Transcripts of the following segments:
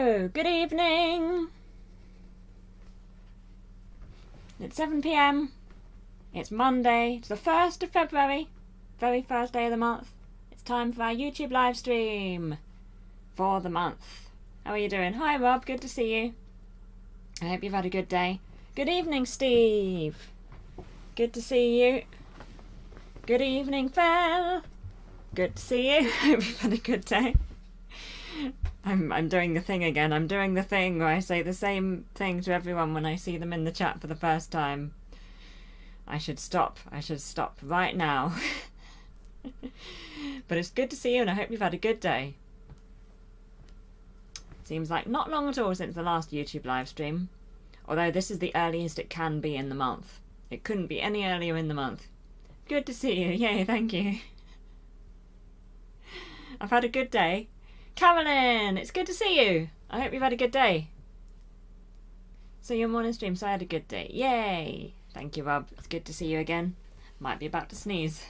Hello, good evening. It's 7 p.m. It's Monday. It's the 1st of February. Very first day of the month. It's time for our YouTube live stream for the month. How are you doing? Hi Rob, good to see you. I hope you've had a good day. Good evening, Steve. Good to see you. Good evening, Phil. Good to see you. Hope you've had a good day. I'm doing the thing again. I'm doing the thing where I say the same thing to everyone when I see them in the chat for the first time. I should stop. I should stop right now. But it's good to see you and I hope you've had a good day. Seems like not long at all since the last YouTube live stream. Although this is the earliest it can be in the month. It couldn't be any earlier in the month. Good to see you. Yay, thank you. I've had a good day. Carolyn, it's good to see you. I hope you've had a good day. So your morning stream, so I had a good day. Yay. Thank you, Rob. It's good to see you again. Might be about to sneeze.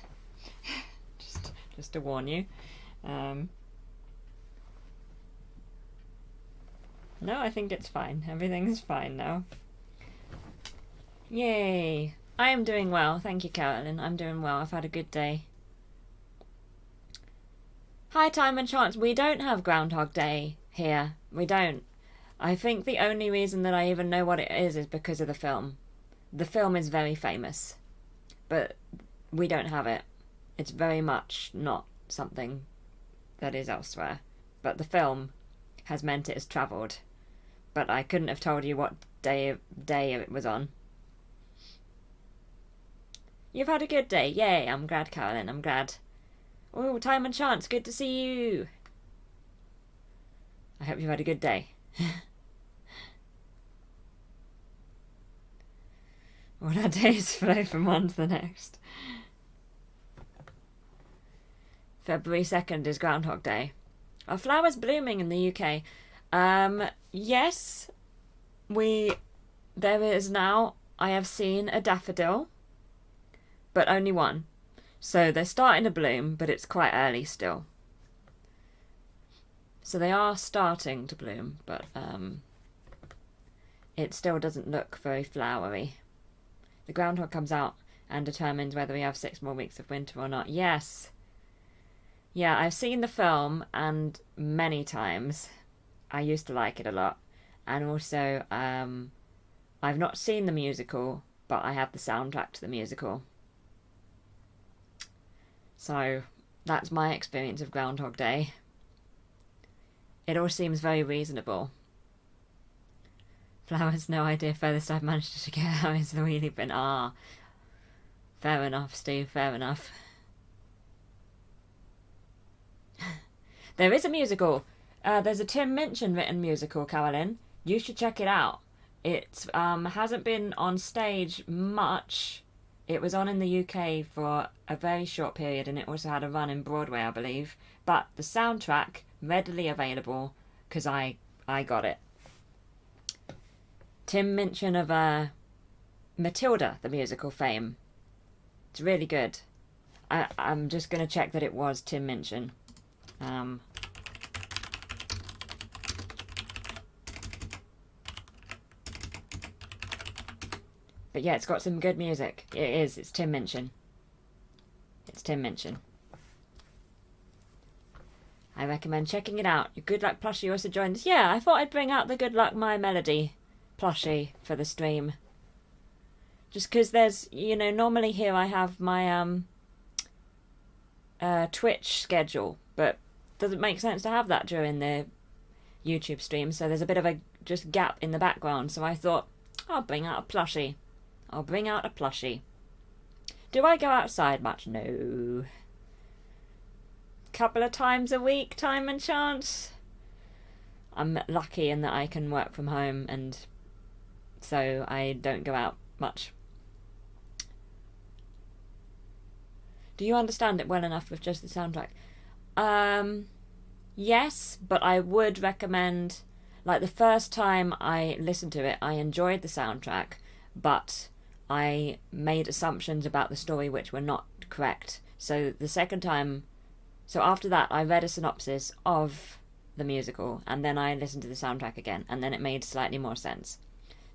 just to warn you. No, I think it's fine. Everything's fine now. Yay. I am doing well. Thank you, Carolyn. I'm doing well. I've had a good day. Hi, Time and Chance. We don't have Groundhog Day here. We don't. I think the only reason that I even know what it is because of the film. The film is very famous, but we don't have it. It's very much not something that is elsewhere. But the film has meant it has travelled. But I couldn't have told you what day it was on. You've had a good day. Yay, I'm glad, Carolyn. I'm glad. Oh, Time and Chance, good to see you. I hope you've had a good day. All our days flow from one to the next. February 2nd is Groundhog Day. Are flowers blooming in the UK? Yes. There is now, I have seen a daffodil, but only one. So they're starting to bloom, but it's quite early still. So they are starting to bloom, but it still doesn't look very flowery. The groundhog comes out and determines whether we have 6 more weeks of winter or not. Yes. Yeah, I've seen the film, and many times. I used to like it a lot. And also, I've not seen the musical, but I have the soundtrack to the musical. So, that's my experience of Groundhog Day. It all seems very reasonable. Flowers, no idea. Furthest I've managed to get out is the wheelie bin. Ah, fair enough, Steve, fair enough. There is a musical. There's a Tim Minchin written musical, Carolyn. You should check it out. It hasn't been on stage much. It was on in the UK for a very short period, and it also had a run in Broadway, I believe. But the soundtrack, readily available, because I got it. Tim Minchin of Matilda, the musical fame. It's really good. I'm just going to check that it was Tim Minchin. But yeah, it's got some good music. It is. It's Tim Minchin. It's Tim Minchin. I recommend checking it out. Your Good Luck plushie also joined us. Yeah, I thought I'd bring out the Good Luck My Melody plushie for the stream. Just because there's, normally here I have my Twitch schedule, but doesn't make sense to have that during the YouTube stream, so there's a bit of a just gap in the background, so I thought, I'll bring out a plushie. I'll bring out a plushie. Do I go outside much? No. Couple of times a week, Time and Chance. I'm lucky in that I can work from home, and so I don't go out much. Do you understand it well enough with just the soundtrack? Yes, but I would recommend, like the first time I listened to it, I enjoyed the soundtrack, but I made assumptions about the story which were not correct. So the second time, so after that I read a synopsis of the musical, and then I listened to the soundtrack again, and then it made slightly more sense.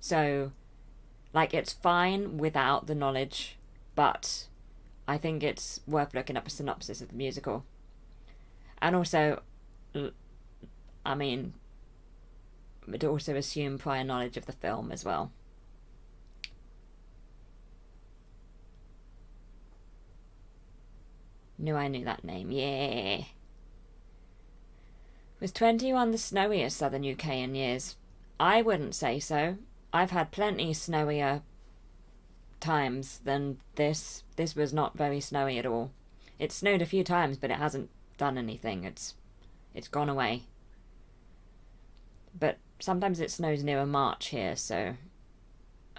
So, like, it's fine without the knowledge, but I think it's worth looking up a synopsis of the musical. And also, I mean, would also assume prior knowledge of the film as well. Knew I knew that name, yeah. Was 21 the snowiest southern UK in years? I wouldn't say so. I've had plenty snowier times than this. This was not very snowy at all. It snowed a few times, but it hasn't done anything. It's gone away. But sometimes it snows near March here, so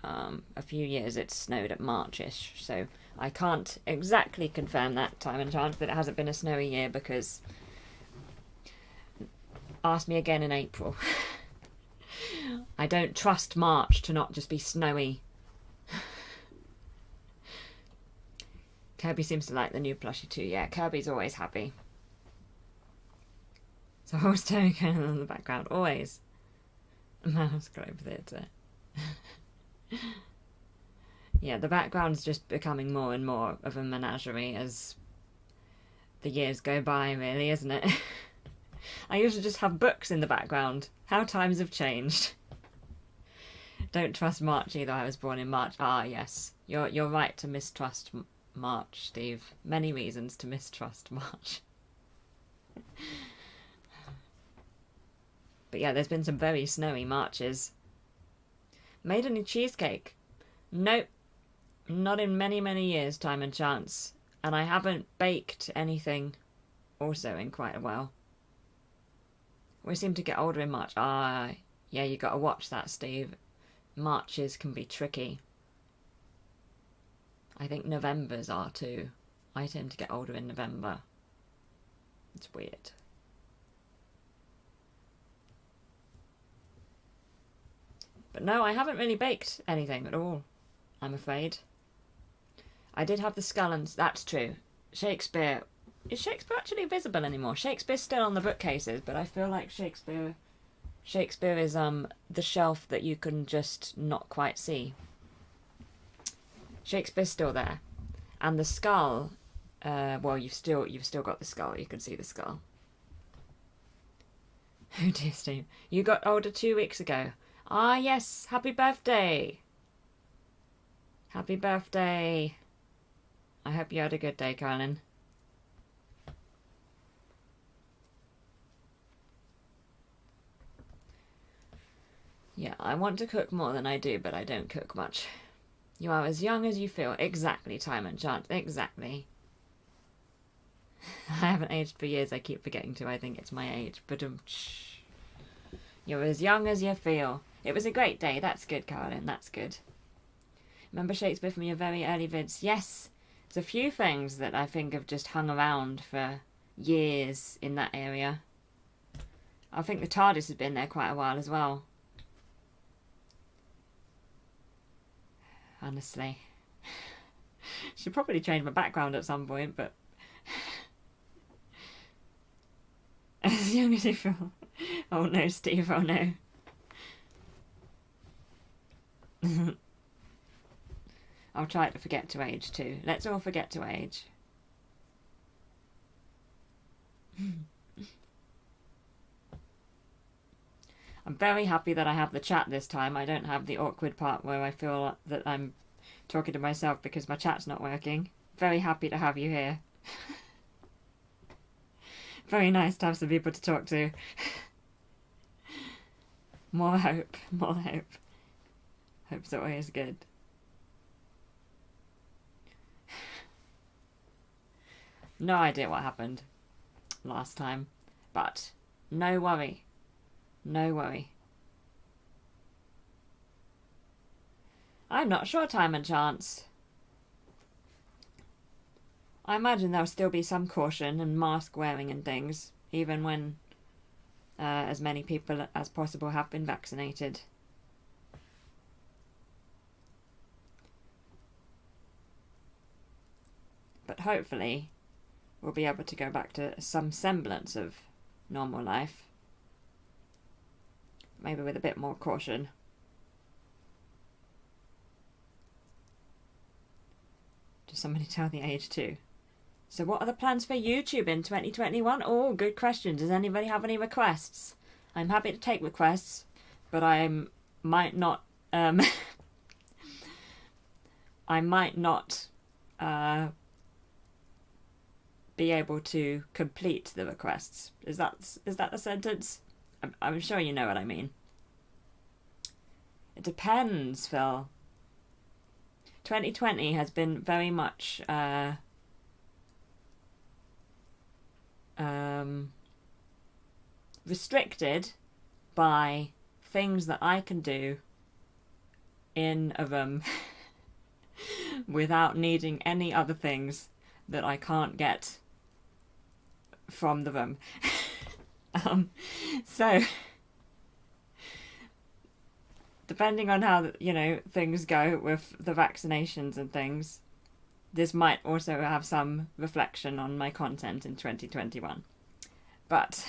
a few years it's snowed at Marchish, so I can't exactly confirm that time and chance that it hasn't been a snowy year, because ask me again in April. I don't trust March to not just be snowy. Kirby seems to like the new plushie too. Yeah, Kirby's always happy. So I was going on in the background, always. Mouse Globe Theatre. Yeah, the background's just becoming more and more of a menagerie as the years go by, really, isn't it? I used to just have books in the background. How times have changed. Don't trust March either. I was born in March. Ah, yes. You're right to mistrust March, Steve. Many reasons to mistrust March. But yeah, there's been some very snowy Marches. Made any cheesecake? Nope. Not in many, many years, time and chance. And I haven't baked anything also in quite a while. We seem to get older in March. Ah, yeah, you gotta watch that, Steve. Marches can be tricky. I think Novembers are too. I tend to get older in November. It's weird. But no, I haven't really baked anything at all, I'm afraid. I did have the scullens, that's true. Shakespeare. Is Shakespeare actually visible anymore? Shakespeare's still on the bookcases, but I feel like Shakespeare is the shelf that you can just not quite see. Shakespeare's still there. And the skull, well, you've still got the skull, you can see the skull. Oh dear, Steve. You got older 2 weeks ago. Ah, yes, happy birthday. Happy birthday. I hope you had a good day, Carolyn. Yeah, I want to cook more than I do, but I don't cook much. You are as young as you feel. Exactly, time and chance. Exactly. I haven't aged for years. I keep forgetting to. I think it's my age. But you're as young as you feel. It was a great day. That's good, Carolyn. That's good. Remember Shakespeare from your very early vids? Yes. There's a few things that I think have just hung around for years in that area. I think the TARDIS has been there quite a while as well. Honestly. Should probably change my background at some point, but... As young as you feel. Oh no, Steve, oh no. I'll try to forget to age too. Let's all forget to age. I'm very happy that I have the chat this time. I don't have the awkward part where I feel that I'm talking to myself because my chat's not working. Very happy to have you here. Very nice to have some people to talk to. More hope, more hope. Hope's always good. No idea what happened last time, but no worry. No worry. I'm not sure, time and chance. I imagine there'll still be some caution and mask wearing and things, even when as many people as possible have been vaccinated. But hopefully we'll be able to go back to some semblance of normal life maybe with a bit more caution. Does somebody tell the age too? So what are the plans for YouTube in 2021? Oh, good question. Does anybody have any requests? I'm happy to take requests, but I might not I might not be able to complete the requests. Is that the sentence? I'm sure you know what I mean. It depends, Phil. 2020 has been very much restricted by things that I can do in a room without needing any other things that I can't get from the room. So depending on how, things go with the vaccinations and things, this might also have some reflection on my content in 2021. But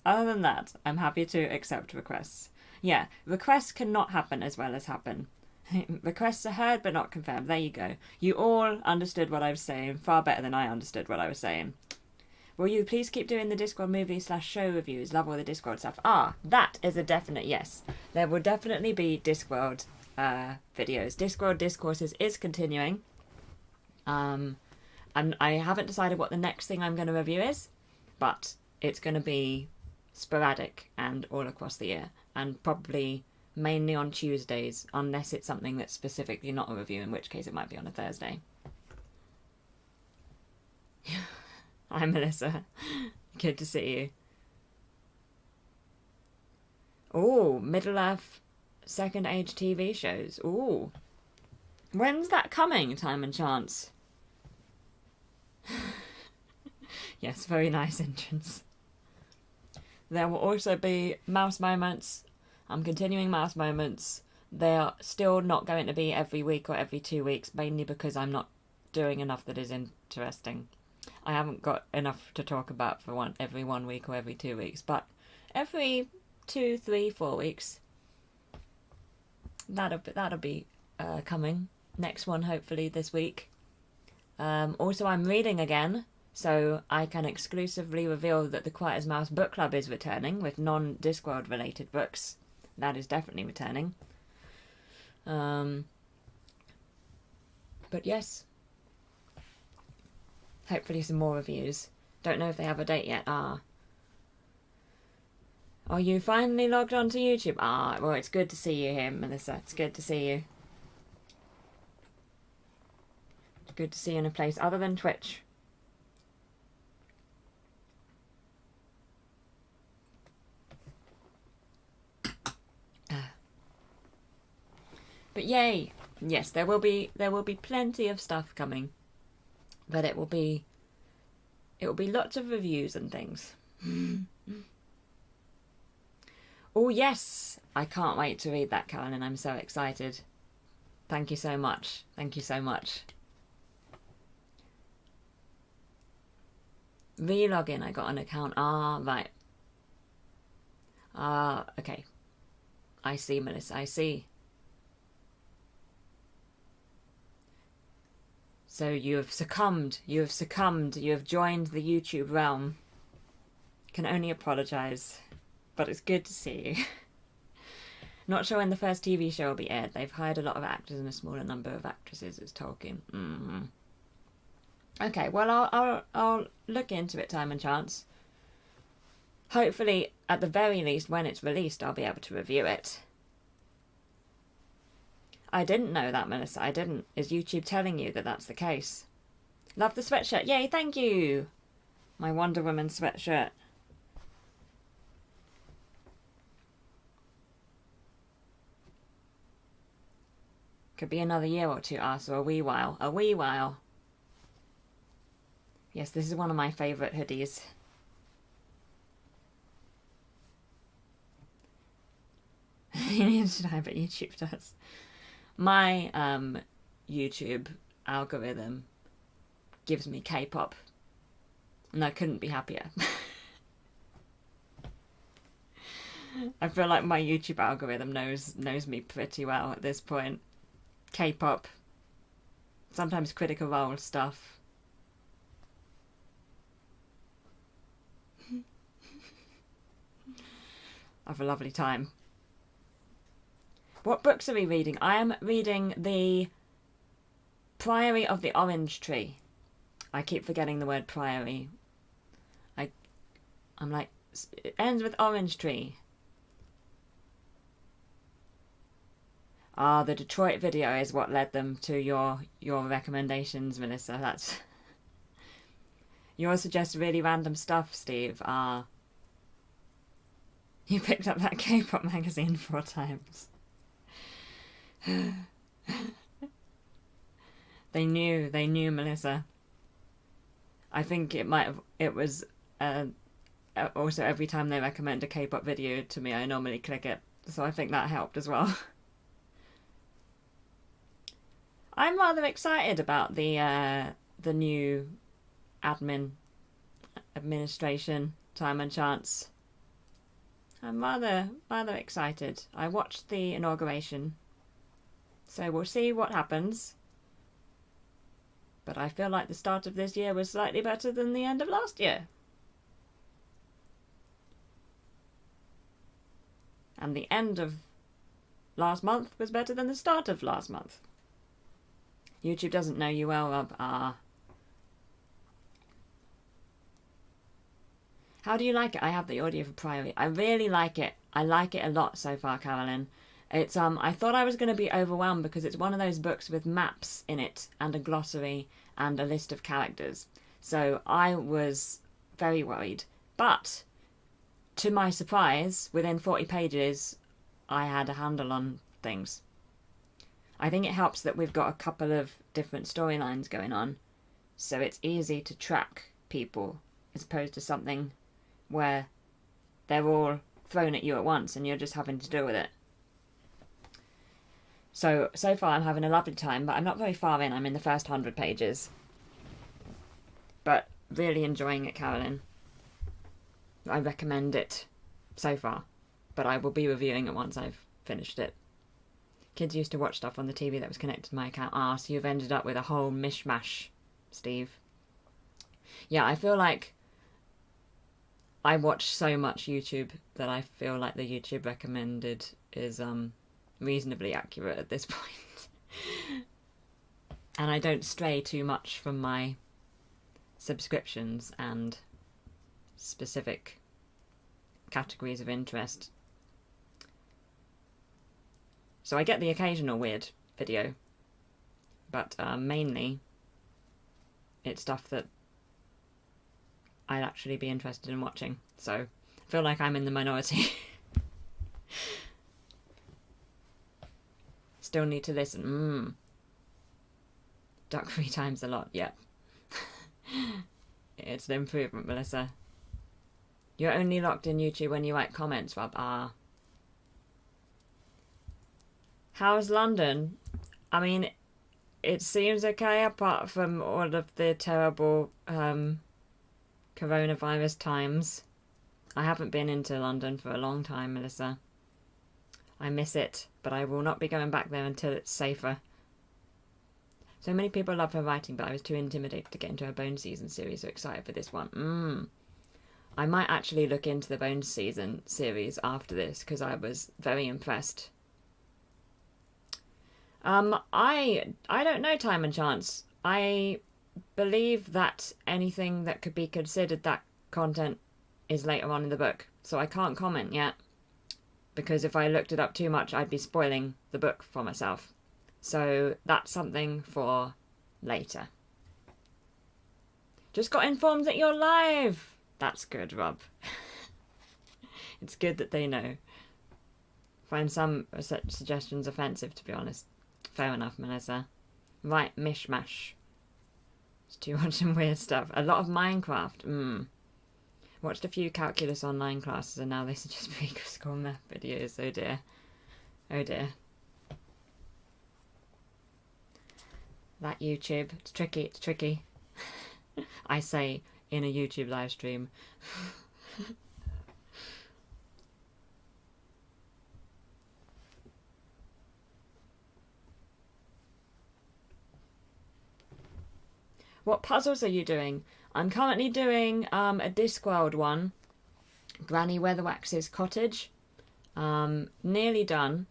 other than that, I'm happy to accept requests. Yeah, requests cannot happen as well as happen. Requests are heard but not confirmed. There you go. You all understood what I was saying far better than I understood what I was saying. Will you please keep doing the Discworld movie/show reviews? Love all the Discworld stuff. That is a definite yes. There will definitely be Discworld videos. Discworld Discourses is continuing. And I haven't decided what the next thing I'm going to review is, but it's going to be sporadic and all across the year, and probably mainly on Tuesdays, unless it's something that's specifically not a review, in which case it might be on a Thursday. Hi, Melissa. Good to see you. Oh, Middle-earth second age TV shows. Ooh. When's that coming, Time and Chance? Yes, very nice entrance. There will also be Mouse Moments. I'm continuing Mouse Moments. They are still not going to be every week or every 2 weeks, mainly because I'm not doing enough that is interesting. I haven't got enough to talk about for every 1 week or every 2 weeks, but every 2, 3, 4 weeks. That'll be coming. Next one hopefully this week. Also, I'm reading again, so I can exclusively reveal that the Quiet as Mouse book club is returning with non-Discworld related books. That is definitely returning. But yes. Hopefully some more reviews. Don't know if they have a date yet. Are you finally logged onto YouTube? Well, it's good to see you here, Melissa. It's good to see you. It's good to see you in a place other than Twitch. But yay! Yes, there will be plenty of stuff coming. But it will be lots of reviews and things. Oh yes! I can't wait to read that, Carolyn. I'm so excited. Thank you so much. Thank you so much. Relogin, I got an account. Right. Okay. I see, Melissa, I see. So you have succumbed, you have joined the YouTube realm. Can only apologise, but it's good to see you. Not sure when the first TV show will be aired. They've hired a lot of actors and a smaller number of actresses, it's Tolkien. Okay, well I'll look into it, Time and Chance. Hopefully, at the very least, when it's released, I'll be able to review it. I didn't know that, Melissa. I didn't. Is YouTube telling you that that's the case? Love the sweatshirt. Yay, thank you! My Wonder Woman sweatshirt. Could be another year or two, so a wee while. A wee while. Yes, this is one of my favourite hoodies. Neither should I, but YouTube does. My YouTube algorithm gives me K-pop, and I couldn't be happier. I feel like my YouTube algorithm knows me pretty well at this point. K-pop, sometimes Critical Role stuff. Have a lovely time. What books are we reading? I am reading The Priory of the Orange Tree. I keep forgetting the word priory. I'm like, it ends with orange tree. Ah, the Detroit video is what led them to your recommendations, Melissa. That's yours suggests really random stuff, Steve. Ah, you picked up that K-pop magazine 4 times. They knew, Melissa. I think it was also every time they recommend a K-pop video to me, I normally click it. So I think that helped as well. I'm rather excited about the new administration, Time and Chance. I'm rather excited. I watched the inauguration, so we'll see what happens. But I feel like the start of this year was slightly better than the end of last year. And the end of last month was better than the start of last month. YouTube doesn't know you well, Rob. Ah. How do you like it? I have the audio for Priory. I really like it. I like it a lot so far, Carolyn. It's I thought I was going to be overwhelmed because it's one of those books with maps in it and a glossary and a list of characters. So I was very worried. But to my surprise, within 40 pages, I had a handle on things. I think it helps that we've got a couple of different storylines going on, so it's easy to track people as opposed to something where they're all thrown at you at once and you're just having to deal with it. So far I'm having a lovely time, but I'm not very far in. I'm in the first 100 pages. But really enjoying it, Carolyn. I recommend it so far, but I will be reviewing it once I've finished it. Kids used to watch stuff on the TV that was connected to my account. Ah, so you've ended up with a whole mishmash, Steve. Yeah, I feel like I watch so much YouTube that I feel like the YouTube recommended is reasonably accurate at this point. And I don't stray too much from my subscriptions and specific categories of interest. So I get the occasional weird video, but mainly it's stuff that I'd actually be interested in watching. So I feel like I'm in the minority. Still need to listen. Duck 3 times a lot, yep. It's an improvement, Melissa. You're only locked in YouTube when you write comments, Rob. Ah. How's London? I mean, it seems okay apart from all of the terrible coronavirus times. I haven't been into London for a long time, Melissa. I miss it, but I will not be going back there until it's safer. So many people love her writing, but I was too intimidated to get into her Bones Season series, so excited for this one. I might actually look into the Bones Season series after this, because I was very impressed. I don't know, Time and Chance. I believe that anything that could be considered that content is later on in the book, so I can't comment yet, because if I looked it up too much, I'd be spoiling the book for myself. So that's something for later. Just got informed that you're live! That's good, Rob. It's good that they know. Find some such suggestions offensive, to be honest. Fair enough, Melissa. Right, mishmash. Just you watch some weird stuff. A lot of Minecraft. Watched a few calculus online classes and now they suggest pre-school math videos. Oh dear. Oh dear. That YouTube. It's tricky, it's tricky. I say in a YouTube live stream. What puzzles are you doing? I'm currently doing a Discworld one, Granny Weatherwax's Cottage. Nearly done.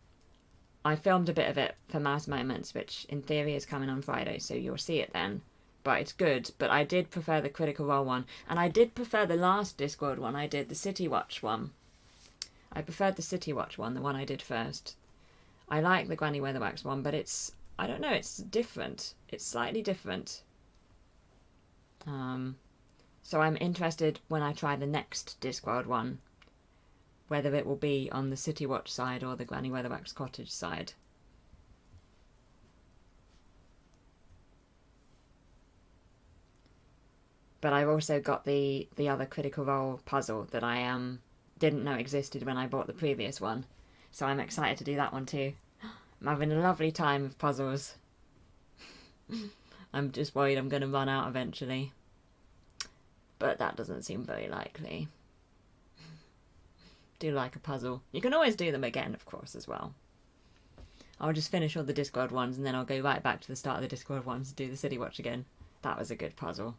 I filmed a bit of it for Mouse Moments, which in theory is coming on Friday, so you'll see it then. But it's good. But I did prefer the Critical Role one, and I did prefer the last Discworld one I did, the City Watch one. I preferred the City Watch one, the one I did first. I like the Granny Weatherwax one, but it's, I don't know, it's different. It's slightly different. So I'm interested when I try the next Discworld one, whether it will be on the City Watch side or the Granny Weatherwax Cottage side. But I've also got the other Critical Role puzzle that I didn't know existed when I bought the previous one. So I'm excited to do that one too. I'm having a lovely time with puzzles. I'm just worried I'm going to run out eventually. But that doesn't seem very likely. Do like a puzzle. You can always do them again, of course, as well. I'll just finish all the Discworld ones and then I'll go right back to the start of the Discworld ones and do the City Watch again. That was a good puzzle.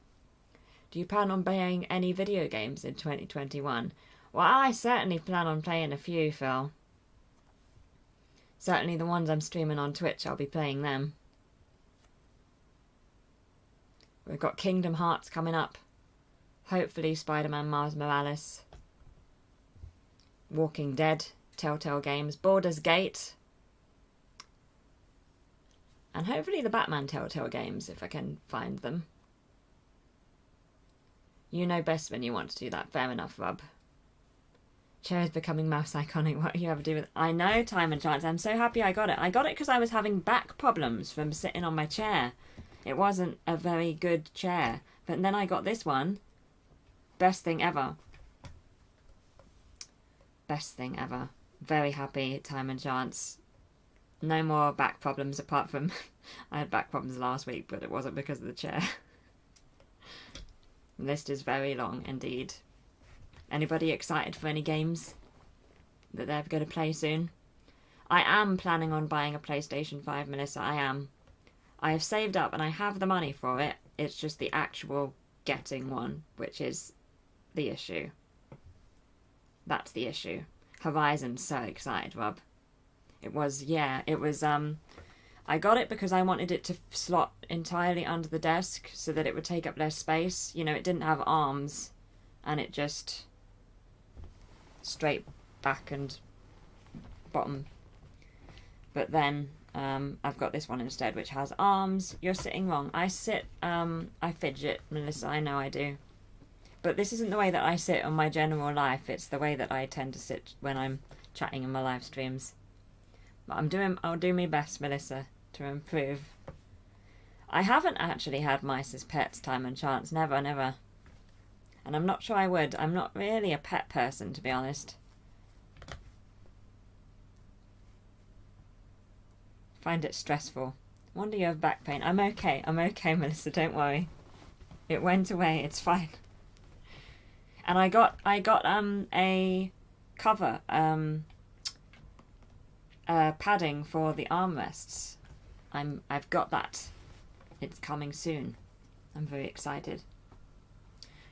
Do you plan on playing any video games in 2021? Well, I certainly plan on playing a few, Phil. Certainly the ones I'm streaming on Twitch, I'll be playing them. We've got Kingdom Hearts coming up. Hopefully Spider-Man Miles Morales. Walking Dead, Telltale Games, Baldur's Gate. And hopefully the Batman Telltale Games, if I can find them. You know best when you want to do that. Fair enough, Rob. Chair is becoming mouse iconic. What do you have to do with... I know, Time and Chance. I'm so happy I got it. I got it because I was having back problems from sitting on my chair. It wasn't a very good chair. But then I got this one. Best thing ever. Best thing ever. Very happy, Time and Chance. No more back problems apart from... I had back problems last week, but it wasn't because of the chair. The list is very long indeed. Anybody excited for any games that they're going to play soon? I am planning on buying a PlayStation 5, Melissa. I am. I have saved up and I have the money for it. It's just the actual getting one, which is the issue. That's the issue. Horizon's so excited, Rob. It was, I got it because I wanted it to slot entirely under the desk so that it would take up less space. You know, it didn't have arms and it just straight back and bottom. But then I've got this one instead, which has arms. You're sitting wrong. I fidget, Melissa. I know I do. But this isn't the way that I sit on my general life. It's the way that I tend to sit when I'm chatting in my live streams. But I'll do my best, Melissa, to improve. I haven't actually had mice as pets, Time and Chance. Never, never. And I'm not sure I would. I'm not really a pet person, to be honest. Find it stressful. Wonder you have back pain. I'm okay, Melissa, don't worry. It went away, it's fine. And I got a cover, padding for the armrests. I've got that. It's coming soon. I'm very excited.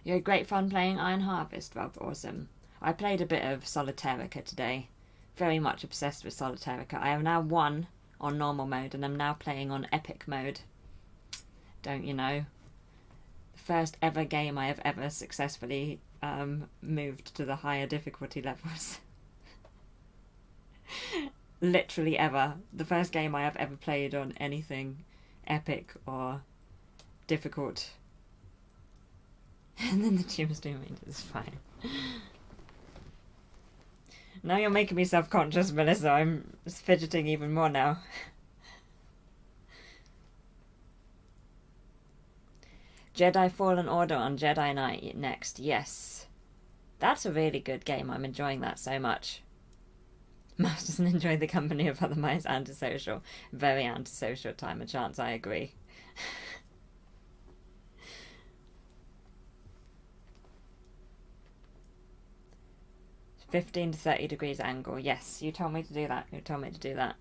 You had great fun playing Iron Harvest, Rob. Awesome. I played a bit of Solitairica today. Very much obsessed with Solitairica. I have now won on normal mode and I'm now playing on epic mode. Don't you know? The first ever game I have ever successfully moved to the higher difficulty levels. Literally ever. The first game I have ever played on anything epic or difficult. And then the gym's doing it. It's fine. Now you're making me self-conscious, Melissa. I'm fidgeting even more now. Jedi Fallen Order on Jedi Knight next. Yes. That's a really good game. I'm enjoying that so much. Mouse doesn't enjoy the company of other mice. Antisocial. Very antisocial. Time and Chance. I agree. 15 to 30 degrees angle. Yes, you told me to do that. You told me to do that.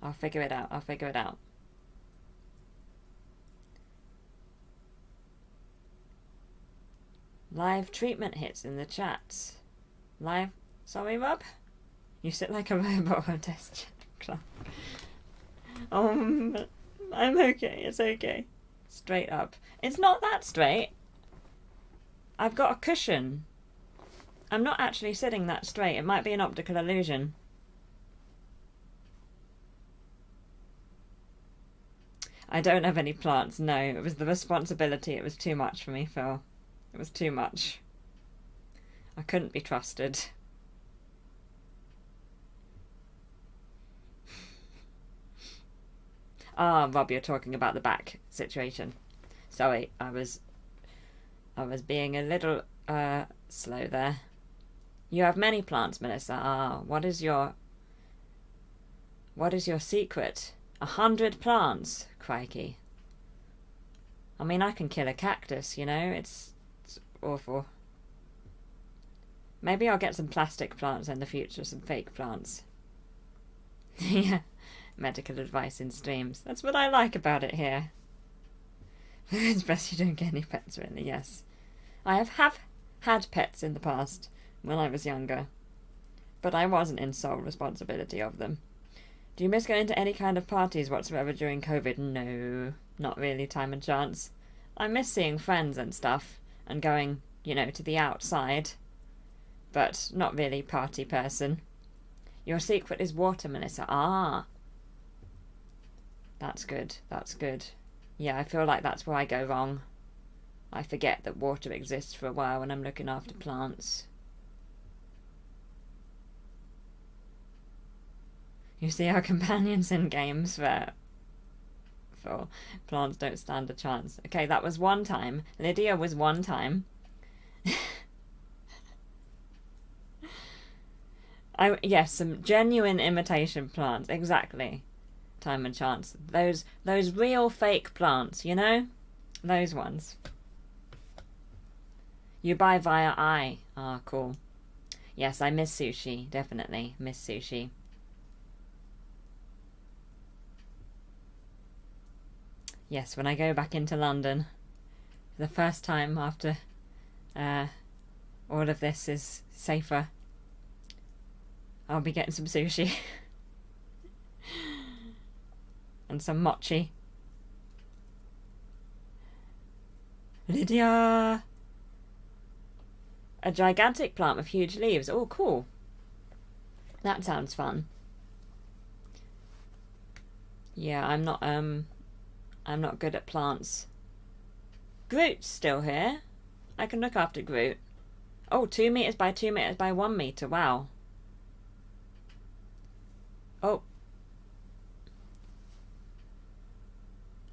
I'll figure it out. I'll figure it out. Live treatment hits in the chats. Live. Sorry, Rob? You sit like a robot on desk clock. I'm okay. It's okay. Straight up. It's not that straight. I've got a cushion. I'm not actually sitting that straight. It might be an optical illusion. I don't have any plants, no. It was the responsibility. It was too much for me, Phil. It was too much. I couldn't be trusted. Ah, Rob, you're talking about the back situation. Sorry, I was being a little slow there. You have many plants, Melissa. Ah, what is your secret? 100 plants, crikey. I mean, I can kill a cactus, you know. It's awful. Maybe I'll get some plastic plants in the future, some fake plants. Yeah, medical advice in streams. That's what I like about it here. It's best you don't get any pets, really, yes. I have had pets in the past, when I was younger. But I wasn't in sole responsibility of them. Do you miss going to any kind of parties whatsoever during COVID? No, not really, time and chance. I miss seeing friends and stuff, and going, you know, to the outside. But not really party person. Your secret is water, Melissa. Ah. That's good, that's good. Yeah, I feel like that's where I go wrong. I forget that water exists for a while when I'm looking after plants. You see our companions in games where plants don't stand a chance. Okay, that was one time. Lydia was one time. Yes, some genuine imitation plants, exactly. Time and chance. Those real fake plants, you know? Those ones. You buy via I. Ah, cool. Yes, I miss sushi, definitely. Miss sushi. Yes, when I go back into London, for the first time after all of this is safer, I'll be getting some sushi. And some mochi. Lydia! A gigantic plant with huge leaves. Oh, cool. That sounds fun. Yeah, I'm not good at plants. Groot's still here. I can look after Groot. Oh, 2 meters by 2 meters by 1 meter. Wow. Oh.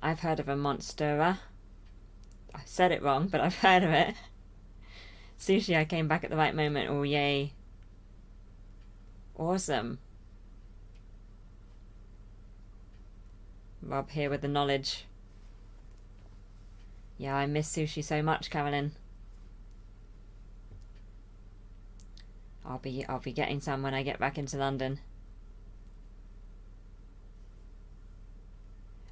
I've heard of a monstera. I said it wrong, but I've heard of it. Sushi, I came back at the right moment. Oh, yay. Awesome. Rob here with the knowledge. Yeah, I miss sushi so much, Carolyn. I'll be getting some when I get back into London.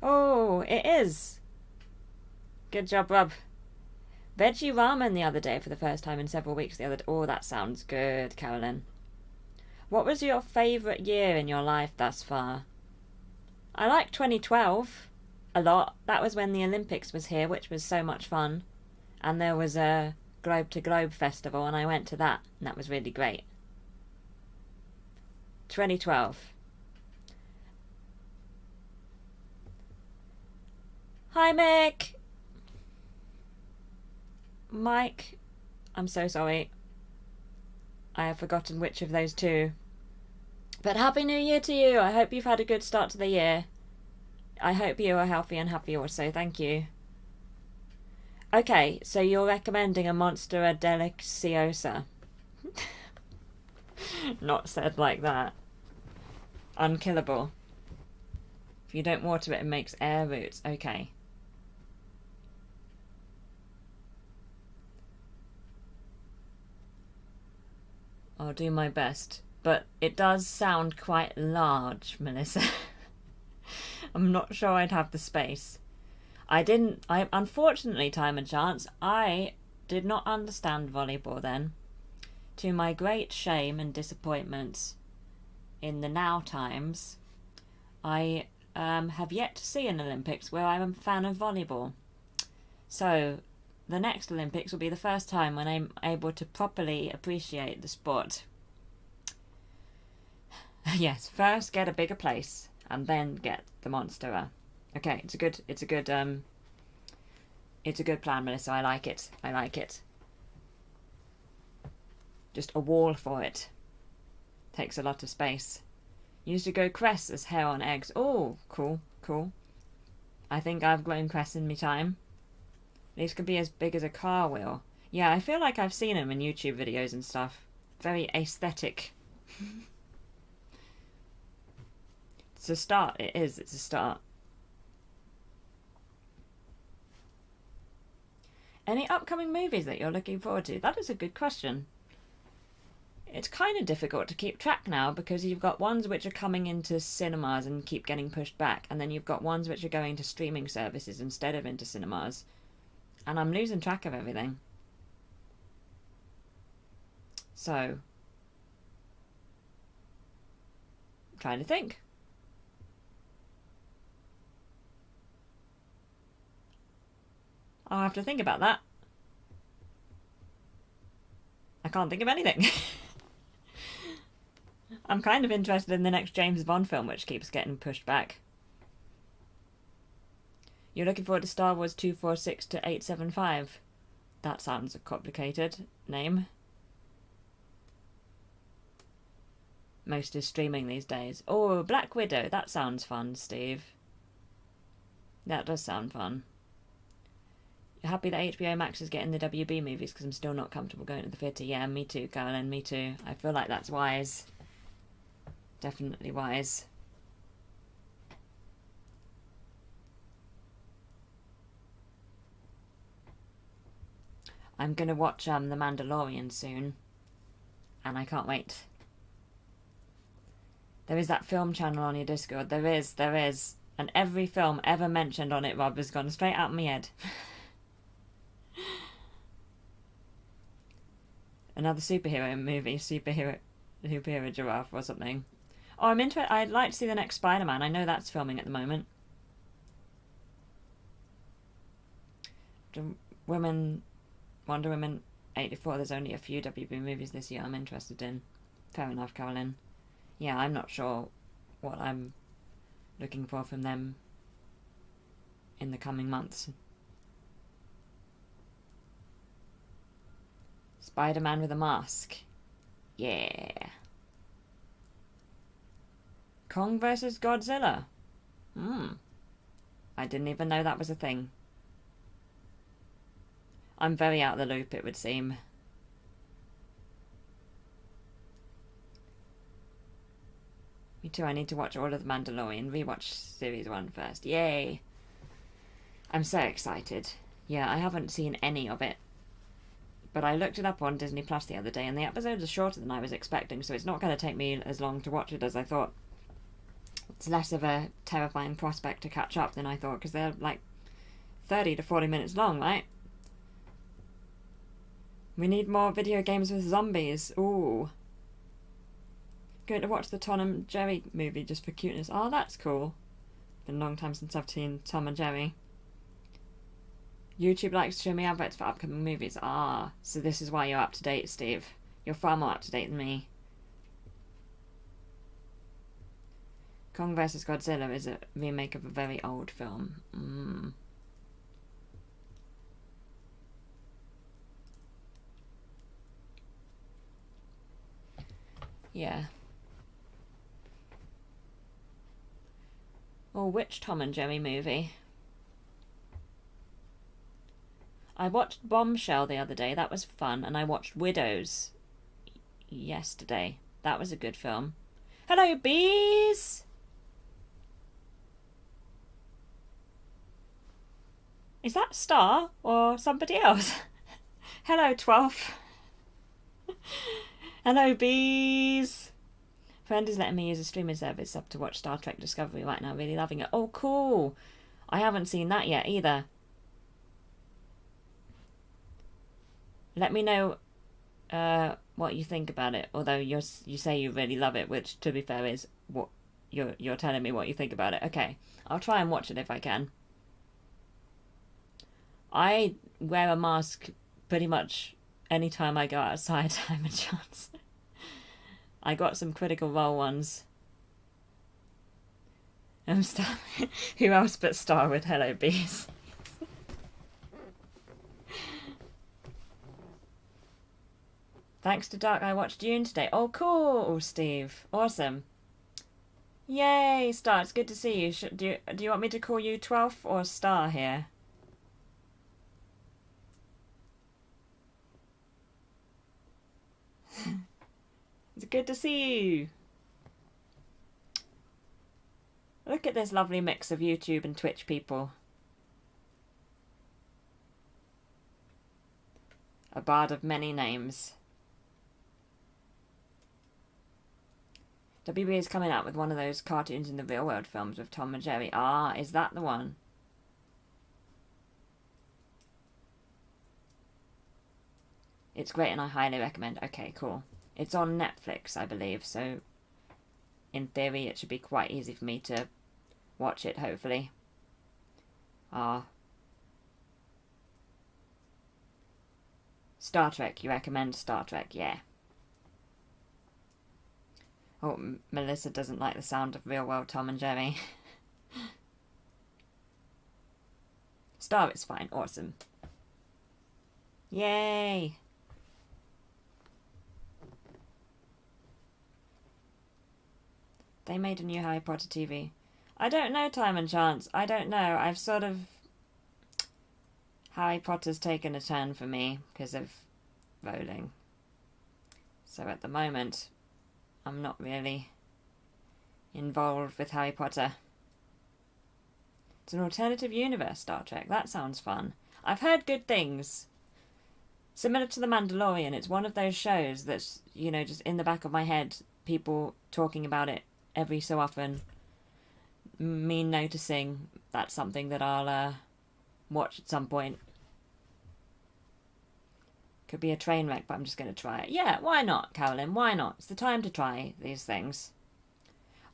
Oh, it is. Good job, Rob. Veggie ramen the other day for the first time in several weeks. Oh, that sounds good, Carolyn. What was your favourite year in your life thus far? I like 2012 a lot. That was when the Olympics was here, which was so much fun. And there was a Globe to Globe festival, and I went to that, and that was really great. 2012. Hi, Mick! Mike, I'm so sorry. I have forgotten which of those two. But Happy New Year to you! I hope you've had a good start to the year. I hope you are healthy and happy also, thank you. Okay, so you're recommending a Monstera deliciosa. Not said like that. Unkillable. If you don't water it, it makes air roots. Okay. I'll do my best. But it does sound quite large, Melissa. I'm not sure I'd have the space. Unfortunately, time and chance, I did not understand volleyball then. To my great shame and disappointment in the now times, I have yet to see an Olympics where I'm a fan of volleyball. So, the next Olympics will be the first time when I'm able to properly appreciate the sport. Yes, first get a bigger place, and then get the Monstera. Okay, it's a good plan, Melissa. I like it. Just a wall for it. Takes a lot of space. Used to go cress as hair on eggs. Oh, cool. I think I've grown cress in me time. These could be as big as a car wheel. Yeah, I feel like I've seen them in YouTube videos and stuff. Very aesthetic. It's a start. It's a start. Any upcoming movies that you're looking forward to? That is a good question. It's kind of difficult to keep track now because you've got ones which are coming into cinemas and keep getting pushed back, and then you've got ones which are going to streaming services instead of into cinemas. And I'm losing track of everything. So, I'm trying to think. I'll have to think about that. I can't think of anything. I'm kind of interested in the next James Bond film, which keeps getting pushed back. You're looking forward to Star Wars 246 to 875. That sounds a complicated name. Most is streaming these days. Oh, Black Widow. That sounds fun, Steve. That does sound fun. You're happy that HBO Max is getting the WB movies because I'm still not comfortable going to the theatre. Yeah, me too, Caroline, me too. I feel like that's wise. Definitely wise. I'm going to watch The Mandalorian soon. And I can't wait. There is that film channel on your Discord. There is. And every film ever mentioned on it, Rob, has gone straight out of my head. Another superhero movie, superhero giraffe or something. Oh, I'm interested. I'd like to see the next Spider-Man. I know that's filming at the moment. Wonder Woman 84. There's only a few WB movies this year I'm interested in. Fair enough, Carolyn. Yeah, I'm not sure what I'm looking for from them in the coming months. Spider-Man with a mask. Yeah. Kong vs. Godzilla. I didn't even know that was a thing. I'm very out of the loop, it would seem. Me too, I need to watch all of The Mandalorian. Rewatch Series 1 first. Yay! I'm so excited. Yeah, I haven't seen any of it. But I looked it up on Disney Plus the other day, and the episodes are shorter than I was expecting, so it's not going to take me as long to watch it as I thought. It's less of a terrifying prospect to catch up than I thought, because they're like 30 to 40 minutes long, right? We need more video games with zombies. Ooh. Going to watch the Tom and Jerry movie just for cuteness. Oh, that's cool. Been a long time since I've seen Tom and Jerry. YouTube likes to show me adverts for upcoming movies. Ah, so this is why you're up to date, Steve. You're far more up to date than me. Kong vs. Godzilla is a remake of a very old film. Yeah. Or which Tom and Jerry movie? I watched Bombshell the other day. That was fun. And I watched Widows yesterday. That was a good film. Hello, bees! Is that Star or somebody else? Hello, 12. Hello, bees! Friend is letting me use a streaming service up to watch Star Trek Discovery right now. Really loving it. Oh, cool. I haven't seen that yet either. Let me know what you think about it. Although you say you really love it, which to be fair is what you're telling me what you think about it. Okay, I'll try and watch it if I can. I wear a mask pretty much any time I go outside. Time and chance. I got some Critical Role ones. Star. Who else but Star with Hello Bees? Thanks to Dark, I watched Dune today. Oh, cool, Steve. Awesome. Yay, Star. It's good to see you. Do you want me to call you 12th or Star here? It's good to see you. Look at this lovely mix of YouTube and Twitch people. A bard of many names. WB is coming out with one of those cartoons in the real world films with Tom and Jerry. Ah, is that the one? It's great and I highly recommend. Okay, cool. It's on Netflix, I believe, so in theory it should be quite easy for me to watch it, hopefully. Star Trek, you recommend Star Trek, yeah. Oh, Melissa doesn't like the sound of real world Tom and Jerry. Star is fine, awesome. Yay! They made a new Harry Potter TV. I don't know, Time and Chance. I don't know. I've sort of... Harry Potter's taken a turn for me because of Rowling. So at the moment, I'm not really involved with Harry Potter. It's an alternative universe, Star Trek. That sounds fun. I've heard good things. Similar to The Mandalorian, it's one of those shows that's, you know, just in the back of my head, people talking about it every so often. Me noticing that's something that I'll watch at some point. Could be a train wreck, but I'm just going to try it. Yeah, why not, Carolyn? Why not? It's the time to try these things.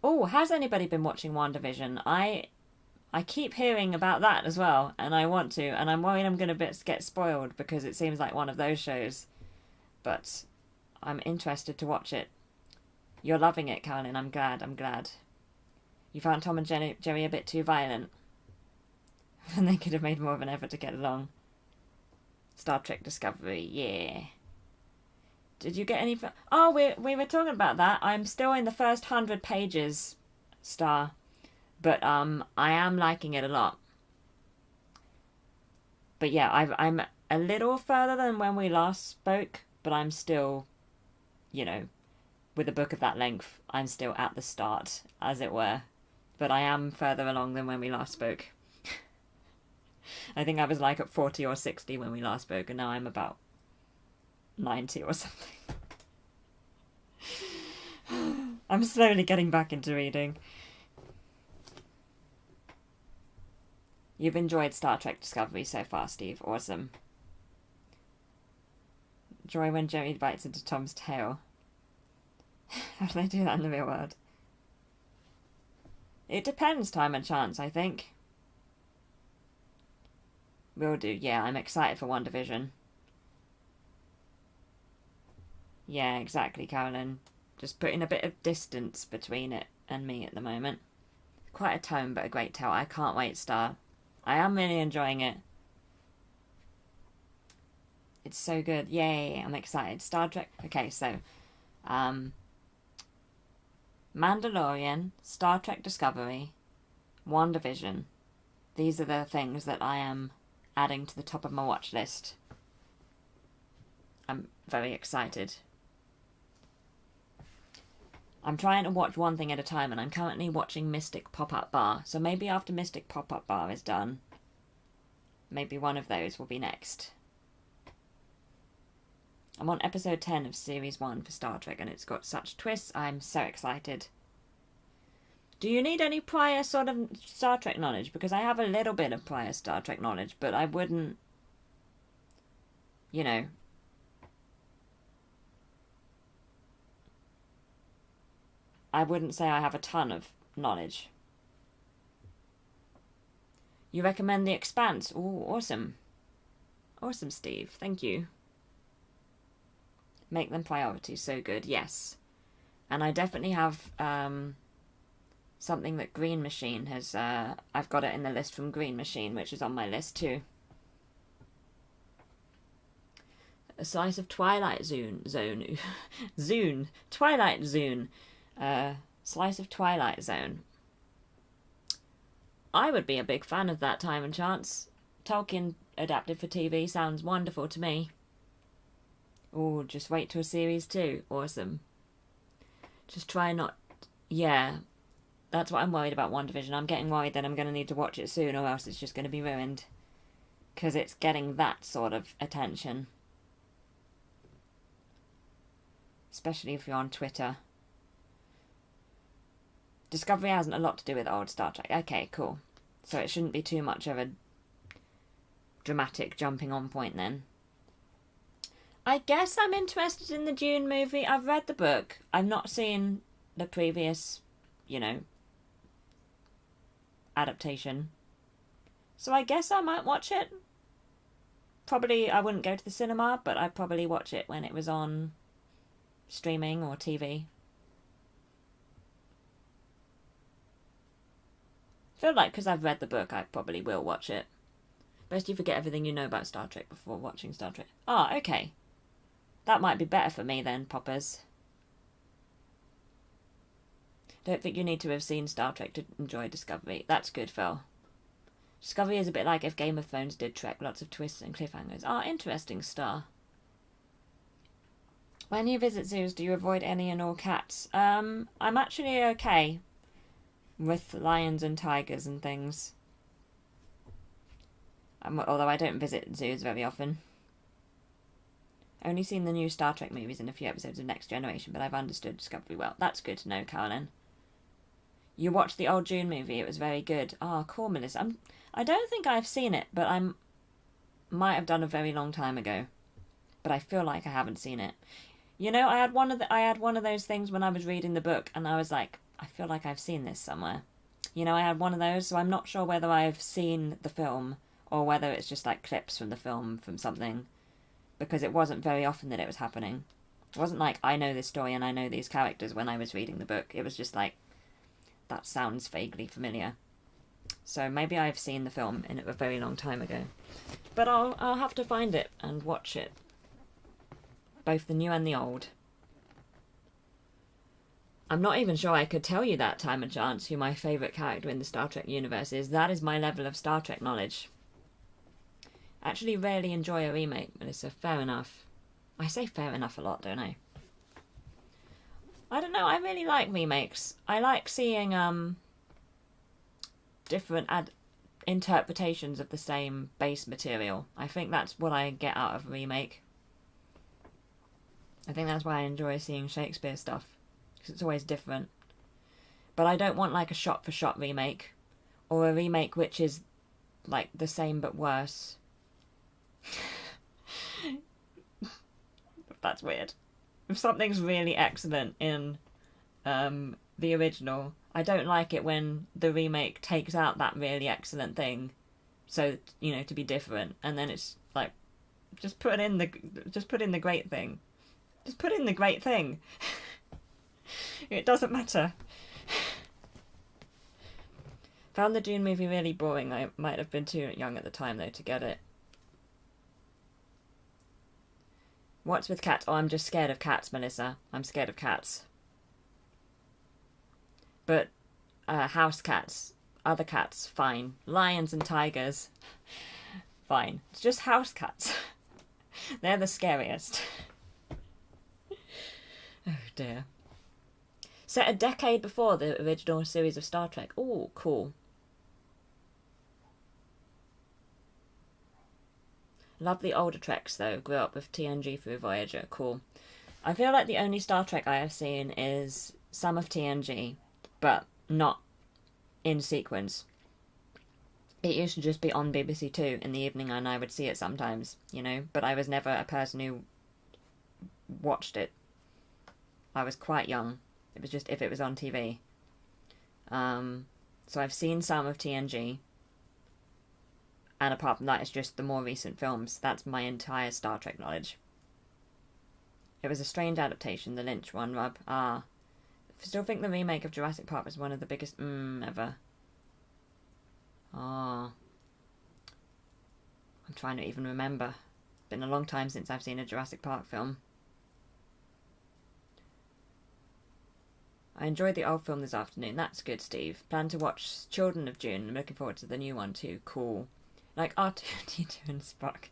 Oh, has anybody been watching WandaVision? I keep hearing about that as well, and I want to, and I'm worried I'm going to get spoiled because it seems like one of those shows. But I'm interested to watch it. You're loving it, Carolyn. I'm glad. You found Tom and Jerry a bit too violent. And they could have made more of an effort to get along. Star Trek Discovery, yeah. Did you get any... Oh, we were talking about that. I'm still in the first 100 pages, Star. But I am liking it a lot. But yeah, I'm a little further than when we last spoke. But I'm still, you know, with a book of that length, I'm still at the start, as it were. But I am further along than when we last spoke. I think I was like at 40 or 60 when we last spoke, and now I'm about 90 or something. I'm slowly getting back into reading. You've enjoyed Star Trek Discovery so far, Steve. Awesome. Joy when Jerry bites into Tom's tail. How do they do that in the real world? It depends, Time and Chance, I think. Will do. Yeah, I'm excited for WandaVision. Yeah, exactly, Carolyn. Just putting a bit of distance between it and me at the moment. Quite a tone, but a great tale. I can't wait, Star. I am really enjoying it. It's so good. Yay, I'm excited. Star Trek. Okay, so... Mandalorian, Star Trek Discovery, WandaVision. These are the things that I am adding to the top of my watch list. I'm very excited. I'm trying to watch one thing at a time, and I'm currently watching Mystic Pop-Up Bar. So maybe after Mystic Pop-Up Bar is done, maybe one of those will be next. I'm on episode 10 of series 1 for Star Trek, and it's got such twists. I'm so excited. Do you need any prior sort of Star Trek knowledge? Because I have a little bit of prior Star Trek knowledge, but I wouldn't, you know. I wouldn't say I have a ton of knowledge. You recommend The Expanse? Oh, awesome. Awesome, Steve. Thank you. Make them priorities. So good. Yes. And I definitely have something that Green Machine has... I've got it in the list from Green Machine, which is on my list too. A slice of Twilight Zone. Twilight Zone. Slice of Twilight Zone. I would be a big fan of that, Time and Chance. Tolkien adapted for TV sounds wonderful to me. Oh, just wait till series 2. Awesome. Just try not... Yeah, that's what I'm worried about WandaVision. I'm getting worried that I'm going to need to watch it soon, or else it's just going to be ruined. Because it's getting that sort of attention. Especially if you're on Twitter. Discovery hasn't a lot to do with old Star Trek. Okay, cool. So it shouldn't be too much of a dramatic jumping on point then. I guess I'm interested in the Dune movie. I've read the book. I've not seen the previous, you know, adaptation. So I guess I might watch it. Probably I wouldn't go to the cinema, but I'd probably watch it when it was on streaming or TV. I feel like because I've read the book, I probably will watch it. Best you forget everything you know about Star Trek before watching Star Trek. Ah, okay. That might be better for me then, Poppers. Don't think you need to have seen Star Trek to enjoy Discovery. That's good, Phil. Discovery is a bit like if Game of Thrones did Trek. Lots of twists and cliffhangers. Ah, interesting, Star. When you visit zoos, do you avoid any and all cats? I'm actually okay with lions and tigers and things. Although I don't visit zoos very often. Only seen the new Star Trek movies and a few episodes of Next Generation, but I've understood Discovery well. That's good to know, Carolyn. You watched the old Dune movie. It was very good. Ah, cool, Melissa. I don't think I've seen it, but I might have done a very long time ago. But I feel like I haven't seen it. You know, I had one of those things when I was reading the book, and I was like, I feel like I've seen this somewhere. You know, I had one of those, so I'm not sure whether I've seen the film or whether it's just like clips from the film from something, because it wasn't very often that it was happening. It wasn't like I know this story and I know these characters when I was reading the book. It was just like, that sounds vaguely familiar. So maybe I've seen the film in a very long time ago. But I'll have to find it and watch it. Both the new and the old. I'm not even sure I could tell you that, Time and Chance, who my favourite character in the Star Trek universe is. That is my level of Star Trek knowledge. Actually rarely enjoy a remake, Melissa. Fair enough. I say fair enough a lot, don't I? I don't know, I really like remakes. I like seeing different interpretations of the same base material. I think that's what I get out of a remake. I think that's why I enjoy seeing Shakespeare stuff. Because it's always different. But I don't want like a shot-for-shot remake. Or a remake which is like the same but worse. That's weird. If something's really excellent in the original, I don't like it when the remake takes out that really excellent thing, so you know, to be different, and then it's like, just put in the great thing. Just put in the great thing. It doesn't matter. Found the Dune movie really boring. I might have been too young at the time though to get it. What's with cats? Oh, I'm just scared of cats, Melissa. I'm scared of cats. But house cats, other cats, fine. Lions and tigers, fine. It's just house cats. They're the scariest. Oh dear. Set a decade before the original series of Star Trek. Oh, cool. Love the older Treks though. Grew up with TNG through Voyager. Cool. I feel like the only Star Trek I have seen is some of TNG, but not in sequence. It used to just be on BBC Two in the evening, and I would see it sometimes, you know, but I was never a person who watched it. I was quite young. It was just if it was on TV. So I've seen some of TNG, and apart from that, it's just the more recent films. That's my entire Star Trek knowledge. It was a strange adaptation, the Lynch one, Rob. I still think the remake of Jurassic Park was one of the biggest ever. I'm trying to even remember. It's been a long time since I've seen a Jurassic Park film. I enjoyed the old film this afternoon. That's good, Steve. Plan to watch Children of Dune. I'm looking forward to the new one too. Cool. Like R2-D2 and Spock.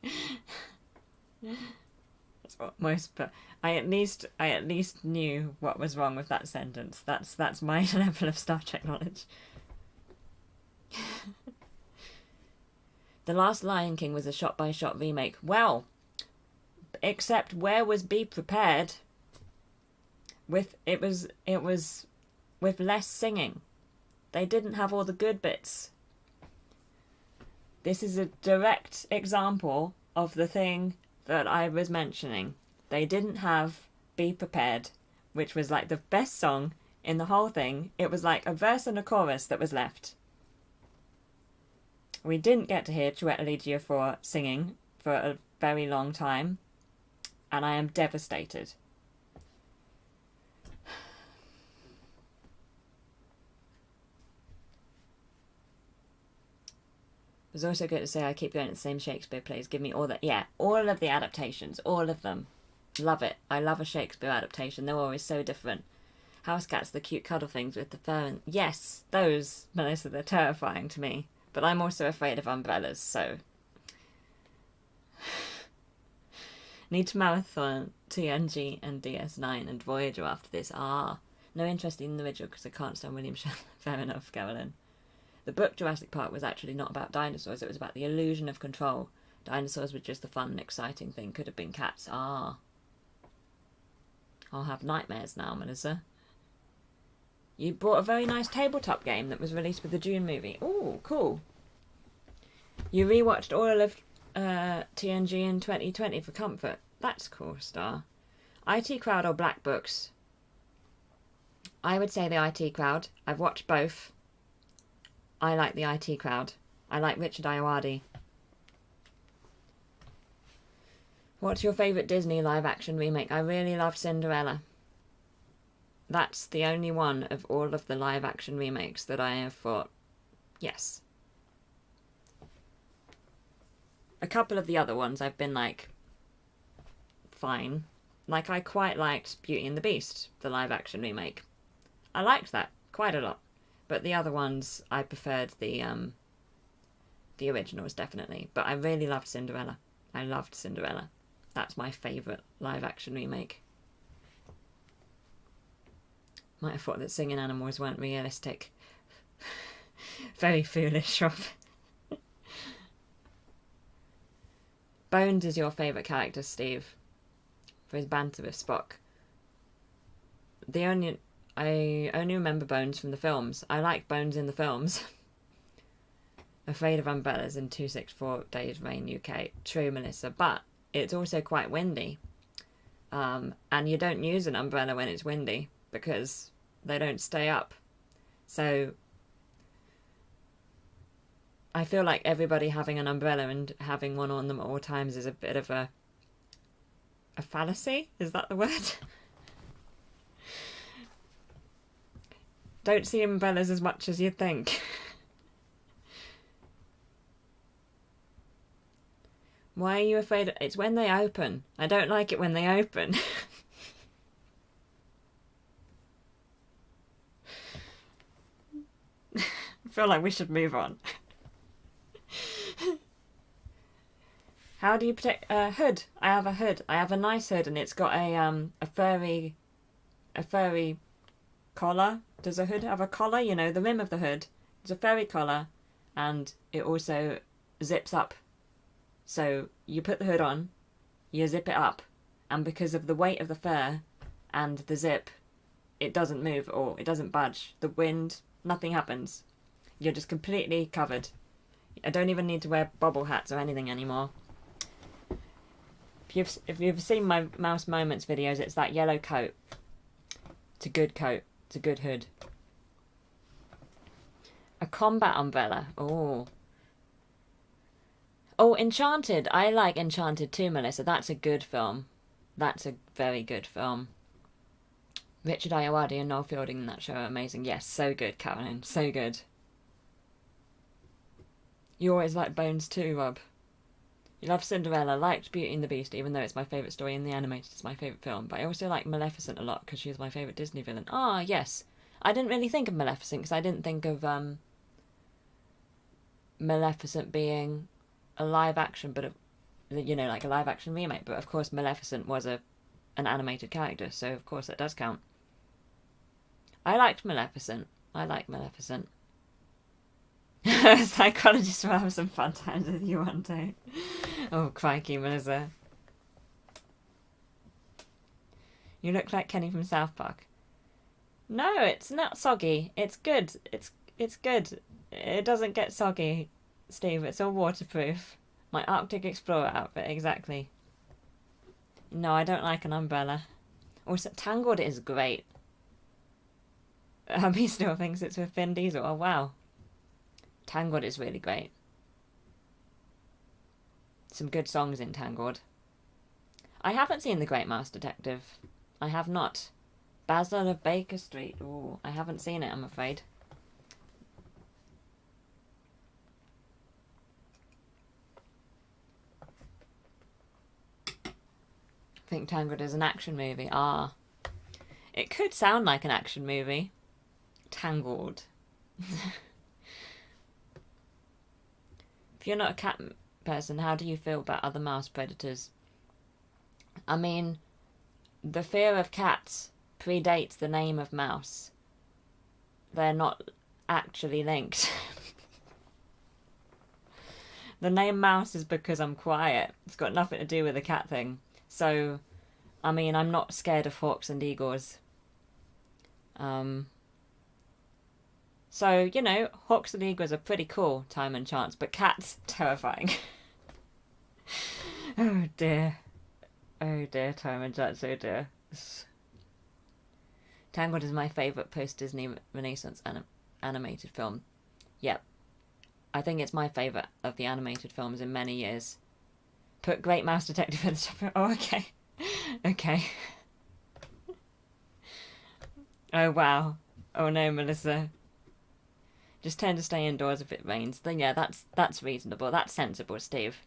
That's what most. But I at least knew what was wrong with that sentence. That's my level of Star Trek knowledge. The last Lion King was a shot-by-shot remake. Well, except where was Be Prepared? It was with less singing. They didn't have all the good bits. This is a direct example of the thing that I was mentioning. They didn't have Be Prepared, which was like the best song in the whole thing. It was like a verse and a chorus that was left. We didn't get to hear Chiwetel Ejiofor singing for a very long time, and I am devastated. It was also good to say I keep going to the same Shakespeare plays. Give me all that. Yeah, all of the adaptations, all of them. Love it. I love a Shakespeare adaptation. They're always so different. House cats, the cute cuddle things with the fur. And yes, those, Melissa, they're terrifying to me. But I'm also afraid of umbrellas, so... Need to marathon TNG and DS9 and Voyager after this. No interest in the original because I can't stand William Shatner. Fair enough, Carolyn. The book Jurassic Park was actually not about dinosaurs. It was about the illusion of control. Dinosaurs were just the fun and exciting thing. Could have been cats. I'll have nightmares now, Melissa. You bought a very nice tabletop game that was released with the Dune movie. Ooh, cool. You rewatched all of TNG in 2020 for comfort. That's cool, Star. IT Crowd or Black Books? I would say the IT Crowd. I've watched both. I like the IT Crowd. I like Richard Ayoade. What's your favourite Disney live-action remake? I really loved Cinderella. That's the only one of all of the live-action remakes that I have thought, yes. A couple of the other ones I've been like, fine. Like, I quite liked Beauty and the Beast, the live-action remake. I liked that quite a lot. But the other ones, I preferred the originals, definitely. But I really loved Cinderella. I loved Cinderella. That's my favourite live-action remake. Might have thought that singing animals weren't realistic. Very foolish, Rob. Bones is your favourite character, Steve, for his banter with Spock. I only remember Bones from the films. I like Bones in the films. Afraid of Umbrellas in 264 Days Rain UK. True, Melissa, but it's also quite windy. And you don't use an umbrella when it's windy because they don't stay up. So I feel like everybody having an umbrella and having one on them at all times is a bit of a fallacy. Is that the word? Don't see umbrellas as much as you'd think. Why are you afraid? It's when they open. I don't like it when they open. I feel like we should move on. How do you protect a hood? I have a hood. I have a nice hood, and it's got a furry collar. Does a hood have a collar? You know, the rim of the hood. It's a furry collar, and it also zips up So you put the hood on, you zip it up, and because of the weight of the fur and the zip, it doesn't move or it doesn't budge. The wind, nothing happens. You're just completely covered. I don't even need to wear bobble hats or anything anymore. If you've seen my Mouse Moments videos, it's that yellow coat. It's a good coat. It's a good hood. A combat umbrella. Oh. Oh, Enchanted. I like Enchanted too, Melissa. That's a good film. That's a very good film. Richard Ayoade and Noel Fielding in that show are amazing. Yes, so good, Caroline. So good. You always like Bones too, Rob. You love Cinderella, liked Beauty and the Beast, even though it's my favourite story and the animated is my favourite film. But I also like Maleficent a lot because she was my favourite Disney villain. Ah, yes. I didn't really think of Maleficent because I didn't think of Maleficent being a live action, but like a live action remake. But of course, Maleficent was an animated character, so of course that does count. I liked Maleficent. I like Maleficent. Psychologist will have some fun times with you one day. Oh, crikey, Melissa. You look like Kenny from South Park. No, it's not soggy. It's good. It's good. It doesn't get soggy, Steve. It's all waterproof. My Arctic Explorer outfit, exactly. No, I don't like an umbrella. Also, Tangled is great. He still thinks it's with Vin Diesel. Oh, wow. Tangled is really great. Some good songs in Tangled. I haven't seen The Great Mouse Detective. I have not. Basil of Baker Street. Ooh, I haven't seen it, I'm afraid. I think Tangled is an action movie. Ah. It could sound like an action movie. Tangled. If you're not a cat person, how do you feel about other mouse predators? I mean, the fear of cats predates the name of mouse. They're not actually linked. The name mouse is because I'm quiet. It's got nothing to do with the cat thing. So, I mean, I'm not scared of hawks and eagles. So, hawks and eagles are pretty cool, time and chance, but cats, terrifying. Oh dear. Oh dear, time and chance, oh dear. Tangled is my favourite post-Disney Renaissance animated film. Yep. I think it's my favourite of the animated films in many years. Put Great Mouse Detective at the top. Oh, okay. Okay. Oh, wow. Oh no, Melissa. Just tend to stay indoors if it rains. Then yeah, that's reasonable. That's sensible, Steve.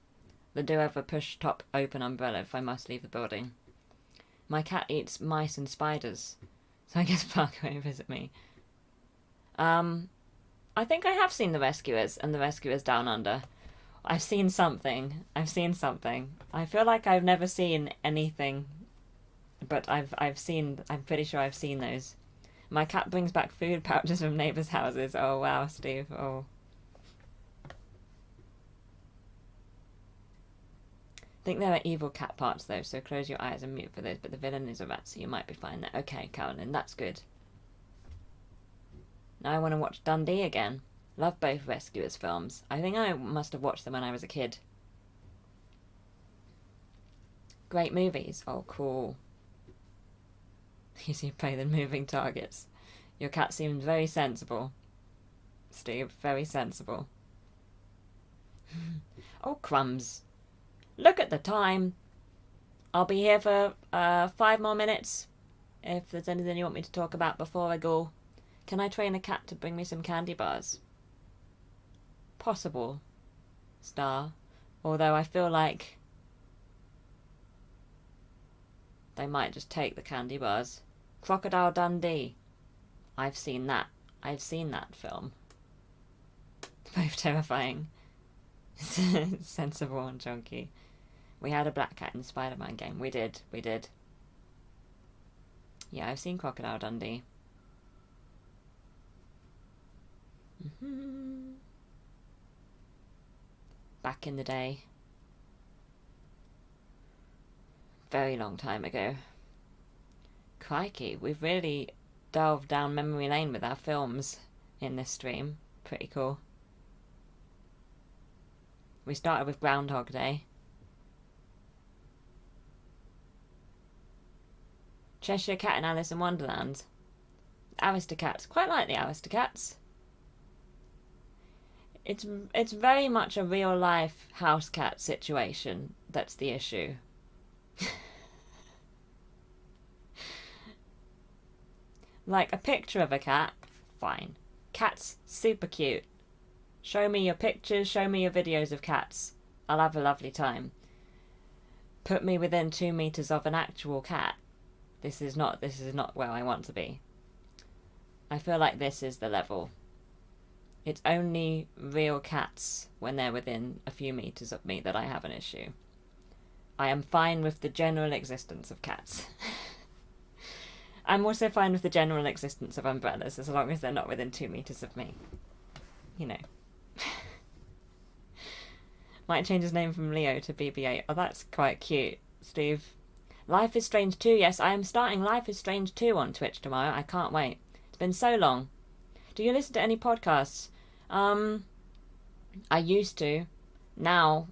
The do have a push-top open umbrella if I must leave the building. My cat eats mice and spiders, so I guess Parker won't visit me. I think I have seen The Rescuers and The Rescuers Down Under. I've seen something. I feel like I've never seen anything, but I'm pretty sure I've seen those. My cat brings back food pouches from neighbours' houses. Oh, wow, Steve. Oh. I think there are evil cat parts, though, so close your eyes and mute for those. But the villain is a rat, so you might be fine there. Okay, Carolyn, that's good. Now I want to watch Dundee again. Love both Rescuers films. I think I must have watched them when I was a kid. Great movies. Oh, cool. You see, play the moving targets. Your cat seems very sensible. Steve, very sensible. Oh, crumbs. Look at the time. I'll be here for 5 more minutes. If there's anything you want me to talk about before I go. Can I train a cat to bring me some candy bars? Possible, Star. Although I feel like they might just take the candy bars. Crocodile Dundee. I've seen that. I've seen that film. Both terrifying. Sensible and chunky. We had a black cat in the Spider-Man game. We did. Yeah, I've seen Crocodile Dundee. Back in the day. Very long time ago. Crikey, we've really delved down memory lane with our films in this stream. Pretty cool. We started with Groundhog Day. Cheshire Cat and Alice in Wonderland. Aristocats. Quite like the Aristocats. It's very much a real life house cat situation that's the issue. Like a picture of a cat, fine. Cat's super cute. Show me your pictures, show me your videos of cats. I'll have a lovely time. Put me within 2 meters of an actual cat. This is not where I want to be. I feel like this is the level. It's only real cats when they're within a few meters of me that I have an issue. I am fine with the general existence of cats. I'm also fine with the general existence of umbrellas as long as they're not within 2 meters of me. You know. Might change his name from Leo to BB-8. Oh, that's quite cute, Steve. Life is Strange 2. Yes, I am starting Life is Strange 2 on Twitch tomorrow. I can't wait. It's been so long. Do you listen to any podcasts? I used to. Now,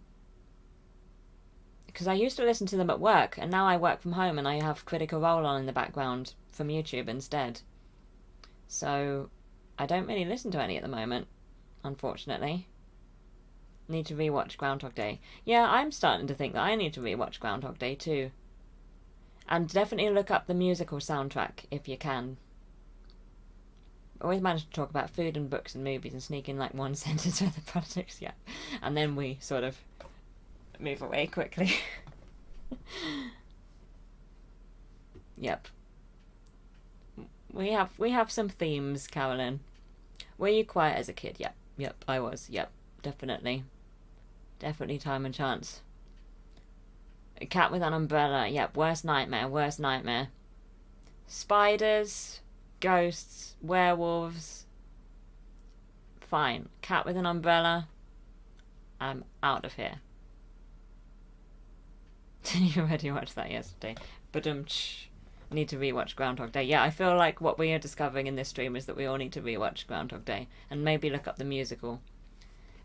because I used to listen to them at work, and now I work from home and I have Critical Role on in the background from YouTube instead. So I don't really listen to any at the moment, unfortunately. Need to rewatch Groundhog Day. Yeah, I'm starting to think that I need to rewatch Groundhog Day too. And definitely look up the musical soundtrack if you can. Always manage to talk about food and books and movies and sneak in like one sentence with the politics, yeah. And then we sort of move away quickly. Yep. We have some themes, Carolyn. Were you quiet as a kid? Yep, I was. Yep, definitely. Definitely Time and Chance. A cat with an umbrella. Yep, worst nightmare. Spiders, ghosts, werewolves. Fine. Cat with an umbrella. I'm out of here. You already watched that yesterday. But need to rewatch Groundhog Day. Yeah, I feel like what we are discovering in this stream is that we all need to rewatch Groundhog Day and maybe look up the musical.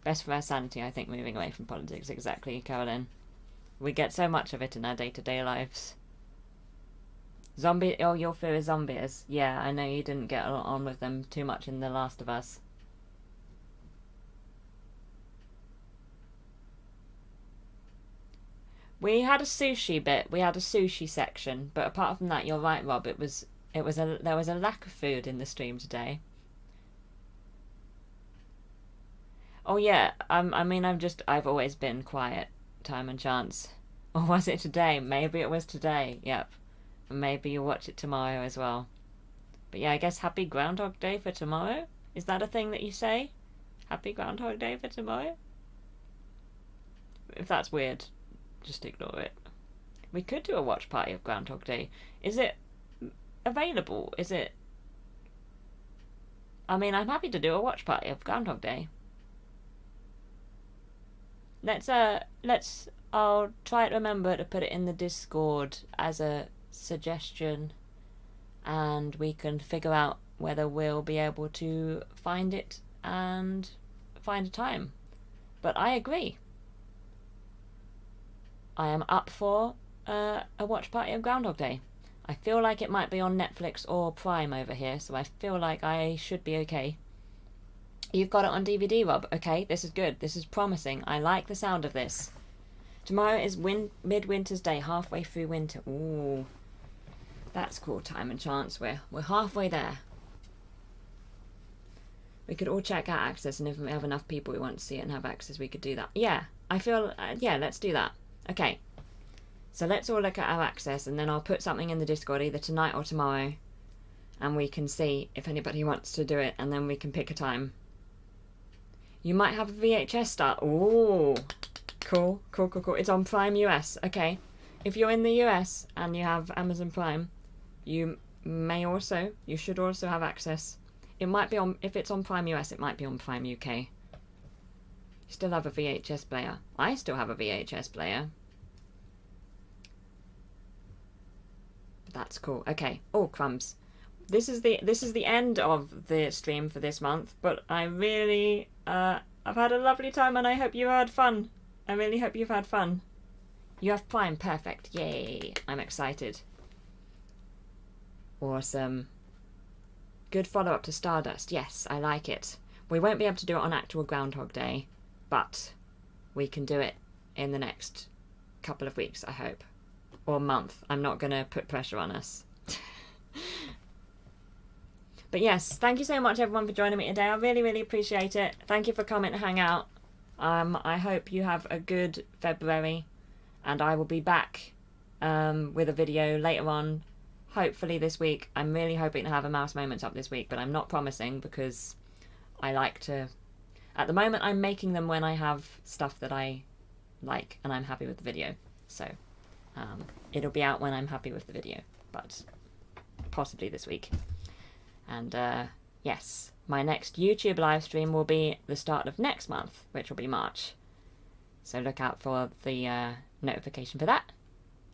Best for our sanity, I think, moving away from politics. Exactly, Carolyn. We get so much of it in our day-to-day lives. Zombie. Oh, your fear is zombies. Yeah, I know you didn't get on with them too much in The Last of Us. We had a sushi bit. We had a sushi section, but apart from that, you're right, Rob. There was a lack of food in the stream today. Oh yeah, I've always been quiet, Time and Chance. Or was it today? Maybe it was today. Yep. And maybe you'll watch it tomorrow as well. But yeah, I guess Happy Groundhog Day for tomorrow? Is that a thing that you say? Happy Groundhog Day for tomorrow? If that's weird, just ignore it. We could do a watch party of Groundhog Day. Is it available? Is it... I mean, I'm happy to do a watch party of Groundhog Day. I'll try to remember to put it in the Discord as a suggestion, and we can figure out whether we'll be able to find it and find a time. But I agree. I am up for a watch party of Groundhog Day. I feel like it might be on Netflix or Prime over here, so I feel like I should be okay. You've got it on DVD, Rob. Okay, this is good. This is promising. I like the sound of this. Tomorrow is Midwinter's Day, halfway through winter. Ooh, that's cool. Time and Chance. We're halfway there. We could all check out access, and if we have enough people who want to see it and have access, we could do that. Yeah, I feel... yeah, let's do that. Okay. So let's all look at our access, and then I'll put something in the Discord either tonight or tomorrow, and we can see if anybody wants to do it, and then we can pick a time. You might have a VHS start. Ooh, cool. It's on Prime US. Okay. If you're in the US and you have Amazon Prime, you should also have access. It might be on, if it's on Prime US, it might be on Prime UK. You still have a VHS player. I still have a VHS player. That's cool. Okay. Oh, crumbs. This is the end of the stream for this month, but I really I've had a lovely time and I hope you had fun. I really hope you've had fun. You have Prime, perfect. Yay. I'm excited. Awesome. Good follow-up to Stardust. Yes, I like it. We won't be able to do it on actual Groundhog Day, but we can do it in the next couple of weeks, I hope. Or month. I'm not going to put pressure on us. But yes, thank you so much everyone for joining me today. I really, really appreciate it. Thank you for coming to hang out. I hope you have a good February, and I will be back with a video later on, hopefully this week. I'm really hoping to have a Mouse Moments up this week, but I'm not promising because I like to... At the moment, I'm making them when I have stuff that I like and I'm happy with the video. So it'll be out when I'm happy with the video, but possibly this week. And yes, my next YouTube live stream will be the start of next month, which will be March. So look out for the notification for that.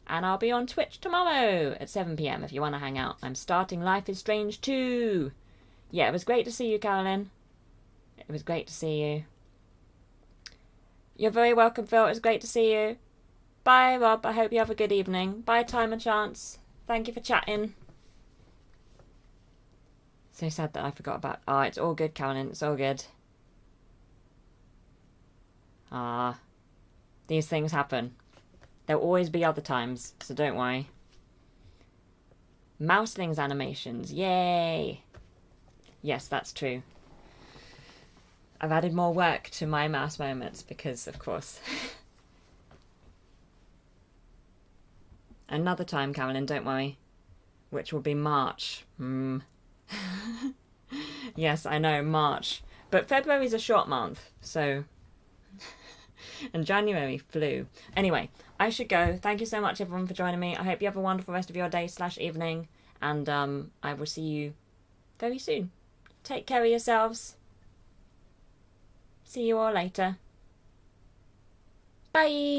And I'll be on Twitch tomorrow at 7 PM if you want to hang out. I'm starting Life is Strange 2. Yeah, it was great to see you, Carolyn. It was great to see you. You're very welcome, Phil. It was great to see you. Bye, Rob. I hope you have a good evening. Bye, Time and Chance. Thank you for chatting. So sad that I forgot about... Ah, it's all good, Carolyn. It's all good. Ah, these things happen. There'll always be other times, so don't worry. Mouselings animations. Yay! Yes, that's true. I've added more work to my Mouse Moments because, of course. Another time, Carolyn, don't worry. Which will be March. Yes, I know, March. But February's a short month, so... and January flew. Anyway, I should go. Thank you so much, everyone, for joining me. I hope you have a wonderful rest of your day / evening. And I will see you very soon. Take care of yourselves. See you all later. Bye!